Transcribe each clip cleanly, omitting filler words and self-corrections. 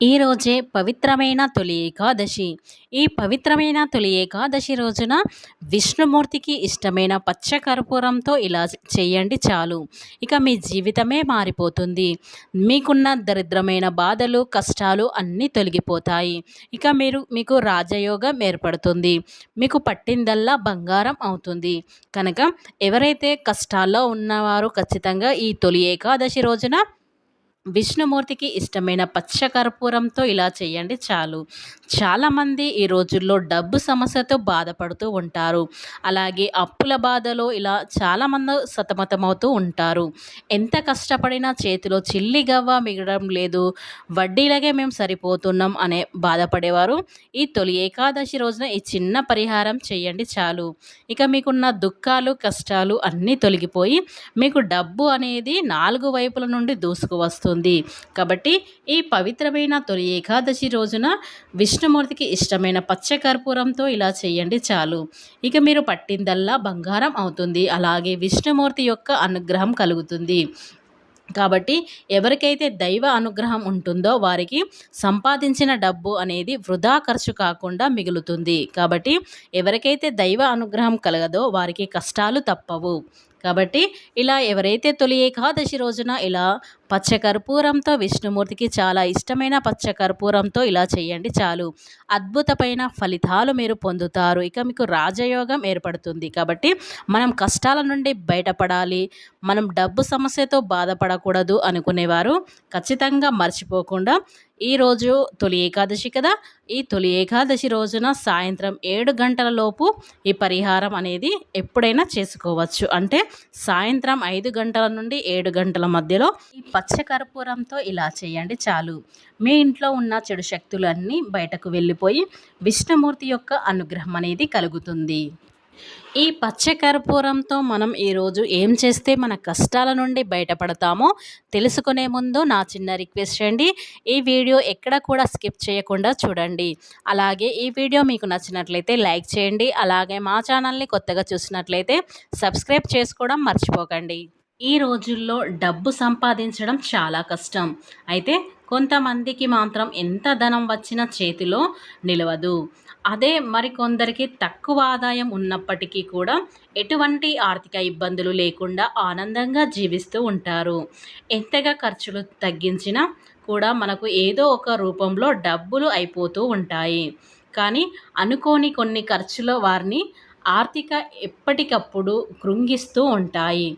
ఈరోజే పవిత్రమైన తొలి ఏకాదశి. ఈ పవిత్రమైన తొలి ఏకాదశి రోజున విష్ణుమూర్తికి ఇష్టమైన పచ్చ కర్పూరంతో ఇలా చేయండి చాలు. ఇక మీ జీవితమే మారిపోతుంది. మీకున్న దరిద్రమైన బాధలు, కష్టాలు అన్నీ తొలగిపోతాయి. ఇక మీకు రాజయోగం ఏర్పడుతుంది. మీకు పట్టిందల్లా బంగారం అవుతుంది. కనుక ఎవరైతే కష్టాల్లో ఉన్నవారు ఖచ్చితంగా ఈ తొలి ఏకాదశి రోజున విష్ణుమూర్తికి ఇష్టమైన పచ్చ కర్పూరంతో ఇలా చేయండి చాలు. చాలామంది ఈ రోజుల్లో డబ్బు సమస్యతో బాధపడుతూ ఉంటారు. అలాగే అప్పుల బాధలో ఇలా చాలామంది సతమతమవుతూ ఉంటారు. ఎంత కష్టపడినా చేతిలో చిల్లి గవ్వ మిగలడం లేదు, వడ్డీలకే మేము సరిపోతున్నాం అనే బాధపడేవారు ఈ తొలి ఏకాదశి రోజున ఈ చిన్న పరిహారం చేయండి చాలు. ఇక మీకున్న దుఃఖాలు, కష్టాలు అన్నీ తొలగిపోయి మీకు డబ్బు అనేది 4 వైపుల నుండి దూసుకువస్తుంది. కాబట్టి ఈ పవిత్రమైన తొలి ఏకాదశి రోజున విష్ణుమూర్తికి ఇష్టమైన పచ్చ కర్పూరంతో ఇలా చేయండి చాలు. ఇక మీరు పట్టిందల్లా బంగారం అవుతుంది. అలాగే విష్ణుమూర్తి యొక్క అనుగ్రహం కలుగుతుంది. కాబట్టి ఎవరికైతే దైవ అనుగ్రహం ఉంటుందో వారికి సంపాదించిన డబ్బు అనేది వృధా ఖర్చు కాకుండా మిగులుతుంది. కాబట్టి ఎవరికైతే దైవ అనుగ్రహం కలగదో వారికి కష్టాలు తప్పవు. కాబట్టి ఇలా ఎవరైతే తొలి ఏకాదశి రోజున ఇలా పచ్చకర్పూరంతో విష్ణుమూర్తికి చాలా ఇష్టమైన పచ్చకర్పూరంతో ఇలా చేయండి చాలు. అద్భుతమైన ఫలితాలు మీరు పొందుతారు. ఇక మీకు రాజయోగం ఏర్పడుతుంది. కాబట్టి మనం కష్టాల నుండి బయటపడాలి, మనం డబ్బు సమస్యతో బాధపడకూడదు అనుకునేవారు ఖచ్చితంగా మర్చిపోకుండా ఈరోజు తొలి ఏకాదశి కదా, ఈ తొలి ఏకాదశి రోజున సాయంత్రం 7 గంటల లోపు ఈ పరిహారం అనేది ఎప్పుడైనా చేసుకోవచ్చు. అంటే సాయంత్రం 5 గంటల నుండి 7 గంటల మధ్యలో ఈ పచ్చ కర్పూరంతో ఇలా చేయండి చాలు. మీ ఇంట్లో ఉన్న చెడు శక్తులన్నీ బయటకు వెళ్ళిపోయి విష్ణుమూర్తి యొక్క అనుగ్రహం అనేది కలుగుతుంది. ఈ పచ్చ కర్పూరంతో మనం ఈరోజు ఏం చేస్తే మన కష్టాల నుండి బయటపడతామో తెలుసుకునే ముందు నా చిన్న రిక్వెస్ట్ అండి, ఈ వీడియో ఎక్కడ కూడా స్కిప్ చేయకుండా చూడండి. అలాగే ఈ వీడియో మీకు నచ్చినట్లయితే లైక్ చేయండి. అలాగే మా ఛానల్ని కొత్తగా చూసినట్లయితే సబ్స్క్రైబ్ చేసుకోవడం మర్చిపోకండి. ఈ రోజుల్లో డబ్బు సంపాదించడం చాలా కష్టం. అయితే కొంతమందికి మాత్రం ఎంత ధనం వచ్చినా చేతిలో నిలవదు. అదే మరికొందరికి తక్కువ ఆదాయం ఉన్నప్పటికీ కూడా ఎటువంటి ఆర్థిక ఇబ్బందులు లేకుండా ఆనందంగా జీవిస్తూ ఉంటారు. ఎంతగా ఖర్చులు తగ్గించినా కూడా మనకు ఏదో ఒక రూపంలో డబ్బులు అయిపోతూ ఉంటాయి. కానీ అనుకోని కొన్ని ఖర్చులు వారిని ఆర్థిక ఎప్పటికప్పుడు కృంగిస్తూ ఉంటాయి.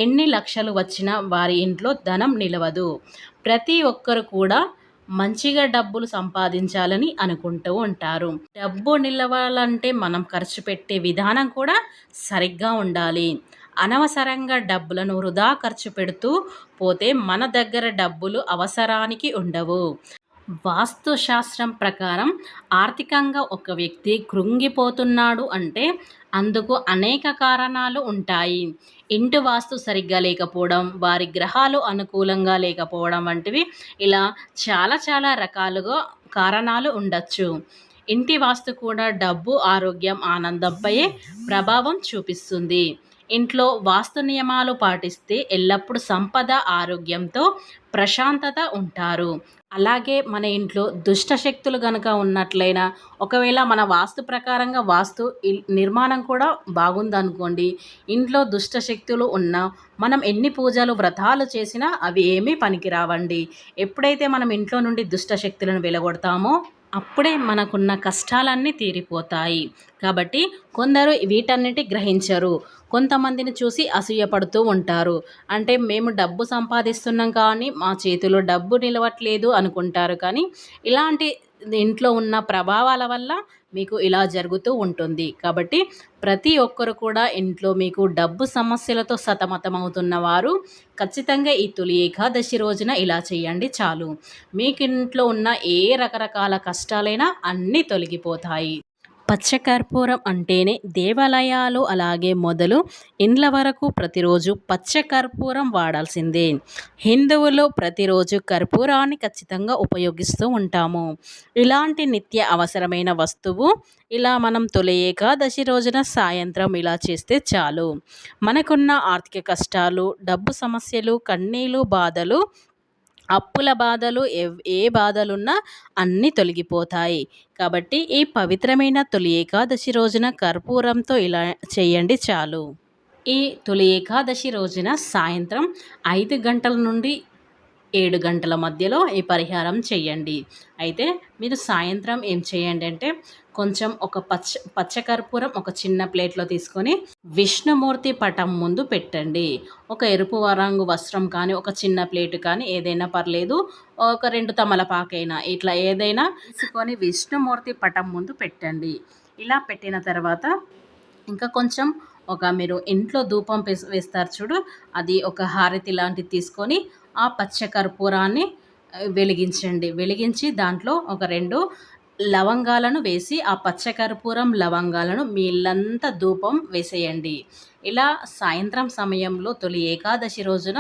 ఎన్ని లక్షలు వచ్చినా వారి ఇంట్లో ధనం నిలవదు. ప్రతి ఒక్కరు కూడా మంచిగా డబ్బులు సంపాదించాలని అనుకుంటూ ఉంటారు. డబ్బు నిలవాలంటే మనం ఖర్చు పెట్టే విధానం కూడా సరిగ్గా ఉండాలి. అనవసరంగా డబ్బులను వృధా ఖర్చు పెడుతూ పోతే మన దగ్గర డబ్బులు అవసరానికి ఉండవు. వాస్తు శాస్త్రం ప్రకారం ఆర్థికంగా ఒక వ్యక్తి కృంగిపోతున్నాడు అంటే అందుకు అనేక కారణాలు ఉంటాయి. ఇంటి వాస్తు సరిగ్గా లేకపోవడం, వారి గ్రహాలు అనుకూలంగా లేకపోవడం వంటివి ఇలా చాలా చాలా రకాలుగా కారణాలు ఉండొచ్చు. ఇంటి వాస్తు కూడా డబ్బు, ఆరోగ్యం, ఆనందంపై ప్రభావం చూపిస్తుంది. ఇంట్లో వాస్తు నియమాలు పాటిస్తే ఎల్లప్పుడూ సంపద, ఆరోగ్యంతో ప్రశాంతత ఉంటారు. అలాగే మన ఇంట్లో దుష్ట శక్తులు గనక ఉన్నట్లయినా, ఒకవేళ మన వాస్తు ప్రకారంగా నిర్మాణం కూడా బాగుందనుకోండి, ఇంట్లో దుష్ట శక్తులు ఉన్నా మనం ఎన్ని పూజలు, వ్రతాలు చేసినా అవి ఏమీ పనికిరావండి. ఎప్పుడైతే మనం ఇంట్లో నుండి దుష్ట శక్తులను వెలగొడతామో అప్పుడే మనకున్న కష్టాలన్నీ తీరిపోతాయి. కాబట్టి కొందరు వీటన్నిటి గ్రహించరు. కొంతమందిని చూసి అసూయపడుతూ ఉంటారు. అంటే మేము డబ్బు సంపాదిస్తున్నాం కానీ మా చేతిలో డబ్బు నిలవట్లేదు అనుకుంటారు. కానీ ఇలాంటి ఇంట్లో ఉన్న ప్రభావాల వల్ల మీకు ఇలా జరుగుతూ ఉంటుంది. కాబట్టి ప్రతి ఒక్కరు కూడా ఇంట్లో మీకు డబ్బు సమస్యలతో సతమతమవుతున్న వారు ఖచ్చితంగా ఈ తొలి ఏకాదశి రోజున ఇలా చేయండి చాలు. మీకు ఇంట్లో ఉన్న ఏ రకరకాల కష్టాలైనా అన్నీ తొలగిపోతాయి. పచ్చకర్పూరం అంటేనే దేవాలయాలు అలాగే మొదలు ఇండ్ల వరకు ప్రతిరోజు పచ్చకర్పూరం వాడాల్సిందే. హిందువులు ప్రతిరోజు కర్పూరాన్ని ఖచ్చితంగా ఉపయోగిస్తూ ఉంటాము. ఇలాంటి నిత్య అవసరమైన వస్తువు ఇలా మనం తొలి ఏకాదశి రోజున సాయంత్రం ఇలా చేస్తే చాలు. మనకున్న ఆర్థిక కష్టాలు, డబ్బు సమస్యలు, కన్నీళ్ళు, బాధలు అప్పుల బాధలు ఏ బాధలున్నా అన్నీ తొలగిపోతాయి. కాబట్టి ఈ పవిత్రమైన తొలి ఏకాదశి రోజున కర్పూరంతో ఇలా చేయండి చాలు. ఈ తొలి ఏకాదశి రోజున సాయంత్రం 5 గంటల నుండి 7 గంటల మధ్యలో ఈ పరిహారం చేయండి. అయితే మీరు సాయంత్రం ఏం చేయండి అంటే కొంచెం ఒక పచ్చకర్పూరం ఒక చిన్న ప్లేట్‌లో తీసుకొని విష్ణుమూర్తి పటం ముందు పెట్టండి. ఒక ఎరుపు రంగు వస్త్రం కానీ, ఒక చిన్న ప్లేట్ కానీ ఏదైనా పర్లేదు. ఒక 2 తమలపాకైనా ఇట్లా ఏదైనా తీసుకొని విష్ణుమూర్తి పటం ముందు పెట్టండి. ఇలా పెట్టిన తర్వాత ఇంకా కొంచెం మీరు ఇంట్లో ధూపం వేస్తారు చూడు, అది ఒక హారతి లాంటిది తీసుకొని ఆ పచ్చ కర్పూరాన్ని వెలిగించండి. వెలిగించి దాంట్లో ఒక 2 లవంగాలను వేసి ఆ పచ్చ కర్పూరం, లవంగాలను మీ ఇల్లంతా ధూపం వేసేయండి. ఇలా సాయంత్రం సమయంలో తొలి ఏకాదశి రోజున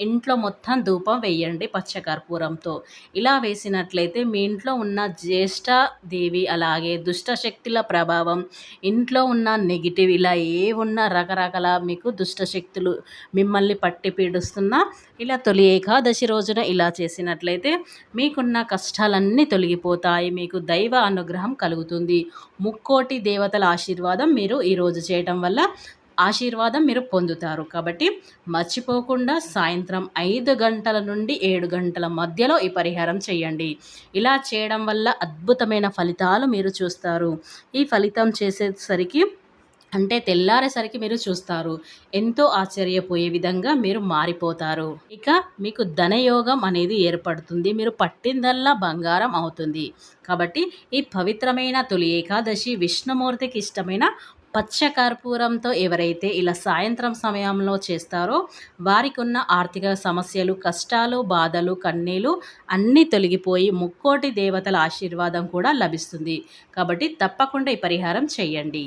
ఇంట్లో మొత్తం ధూపం వేయండి పచ్చ కర్పూరంతో. ఇలా వేసినట్లయితే మీ ఇంట్లో ఉన్న జ్యేష్ఠ దేవి, అలాగే దుష్ట శక్తుల ప్రభావం, ఇంట్లో ఉన్న నెగిటివ్ ఇలా ఉన్న రకరకాల మీకు దుష్ట శక్తులు మిమ్మల్ని పట్టి పీడిస్తున్నా ఇలా తొలి ఏకాదశి రోజున ఇలా చేసినట్లయితే మీకున్న కష్టాలన్నీ తొలగిపోతాయి. మీకు దైవ అనుగ్రహం కలుగుతుంది. ముక్కోటి దేవతల ఆశీర్వాదం మీరు ఈరోజు చేయటం వల్ల ఆశీర్వాదం మీరు పొందుతారు. కాబట్టి మర్చిపోకుండా సాయంత్రం 5 గంటల నుండి 7 గంటల మధ్యలో ఈ పరిహారం చేయండి. ఇలా చేయడం వల్ల అద్భుతమైన ఫలితాలు మీరు చూస్తారు. ఈ ఫలితం చేసేసరికి అంటే తెల్లారేసరికి మీరు చూస్తారు. ఎంతో ఆశ్చర్యపోయే విధంగా మీరు మారిపోతారు. ఇక మీకు ధనయోగం అనేది ఏర్పడుతుంది. మీరు పట్టిందల్లా బంగారం అవుతుంది. కాబట్టి ఈ పవిత్రమైన తొలి ఏకాదశి విష్ణుమూర్తికి ఇష్టమైన పచ్చ కర్పూరంతో ఎవరైతే ఇలా సాయంత్రం సమయంలో చేస్తారో వారికున్న ఆర్థిక సమస్యలు, కష్టాలు, బాధలు, కన్నీళ్ళు అన్నీ తొలగిపోయి ముక్కోటి దేవతల ఆశీర్వాదం కూడా లభిస్తుంది. కాబట్టి తప్పకుండా ఈ పరిహారం చేయండి.